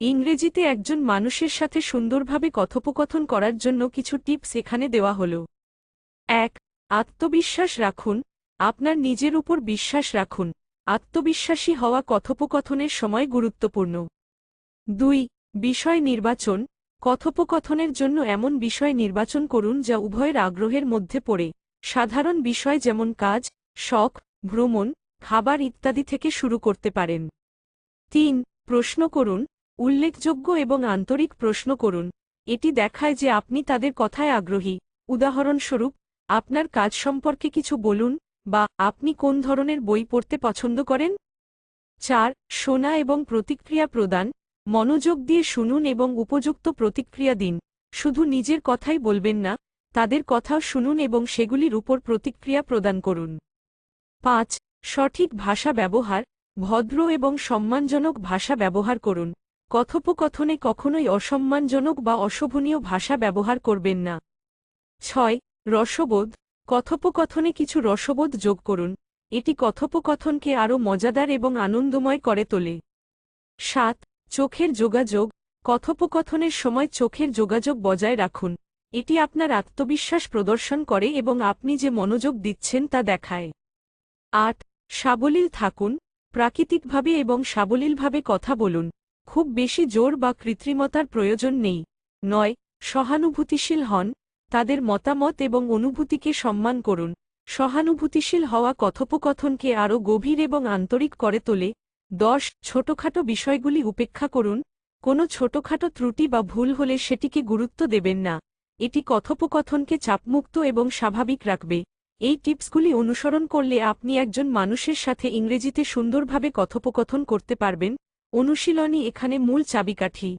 ইংরেজিতে একজন মানুষের সাথে সুন্দরভাবে কথোপকথন করার জন্য কিছু টিপস এখানে দেওয়া হল। ১. আত্মবিশ্বাস রাখুন। আপনার নিজের উপর বিশ্বাস রাখুন। আত্মবিশ্বাসী হওয়া কথোপকথনের সময় গুরুত্বপূর্ণ। ২. বিষয় নির্বাচন। কথোপকথনের জন্য এমন বিষয় নির্বাচন করুন যা উভয়ের আগ্রহের মধ্যে পড়ে। সাধারণ বিষয় যেমন কাজ, শখ, ভ্রমণ, খাবার ইত্যাদি থেকে শুরু করতে পারেন। ৩. প্রশ্ন করুন। উল্লেখযোগ্য এবং আন্তরিক প্রশ্ন করুন। এটি দেখায় যে আপনি তাদের কথায় আগ্রহী। উদাহরণস্বরূপ, আপনার কাজ সম্পর্কে কিছু বলুন, বা আপনি কোন ধরনের বই পড়তে পছন্দ করেন। ৪. শোনা এবং প্রতিক্রিয়া প্রদান। মনোযোগ দিয়ে শুনুন এবং উপযুক্ত প্রতিক্রিয়া দিন। শুধু নিজের কথাই বলবেন না, তাদের কথাও শুনুন এবং সেগুলির উপর প্রতিক্রিয়া প্রদান করুন। ৫. সঠিক ভাষা ব্যবহার। ভদ্র এবং সম্মানজনক ভাষা ব্যবহার করুন। কথোপকথনে কখনোই অসম্মানজনক বা অশোভনীয় ভাষা ব্যবহার করবেন না। ৬. রসবোধ। কথোপকথনে কিছু রসবোধ যোগ করুন। এটি কথোপকথনকে আরও মজাদার এবং আনন্দময় করে তোলে। ৭. চোখের যোগাযোগ। কথোপকথনের সময় চোখের যোগাযোগ বজায় রাখুন। এটি আপনার আত্মবিশ্বাস প্রদর্শন করে এবং আপনি যে মনোযোগ দিচ্ছেন তা দেখায়। ৮. সাবলীল থাকুন। প্রাকৃতিকভাবে এবং সাবলীলভাবে কথা বলুন। খুব বেশি জোর বা কৃত্রিমতার প্রয়োজন নেই। ৯. সহানুভূতিশীল হন। তাদের মতামত এবং অনুভূতিকে সম্মান করুন। সহানুভূতিশীল হওয়া কথোপকথনকে আরও গভীর এবং আন্তরিক করে তোলে। ১০. ছোটখাটো বিষয়গুলি উপেক্ষা করুন। কোনো ছোটখাটো ত্রুটি বা ভুল হলে সেটিকে গুরুত্ব দেবেন না। এটি কথোপকথনকে চাপমুক্ত এবং স্বাভাবিক রাখবে। এই টিপসগুলি অনুসরণ করলে আপনি একজন মানুষের সাথে ইংরেজিতে সুন্দরভাবে কথোপকথন করতে পারবেন। অনুশীলনী এখানে মূল চাবিকাঠি।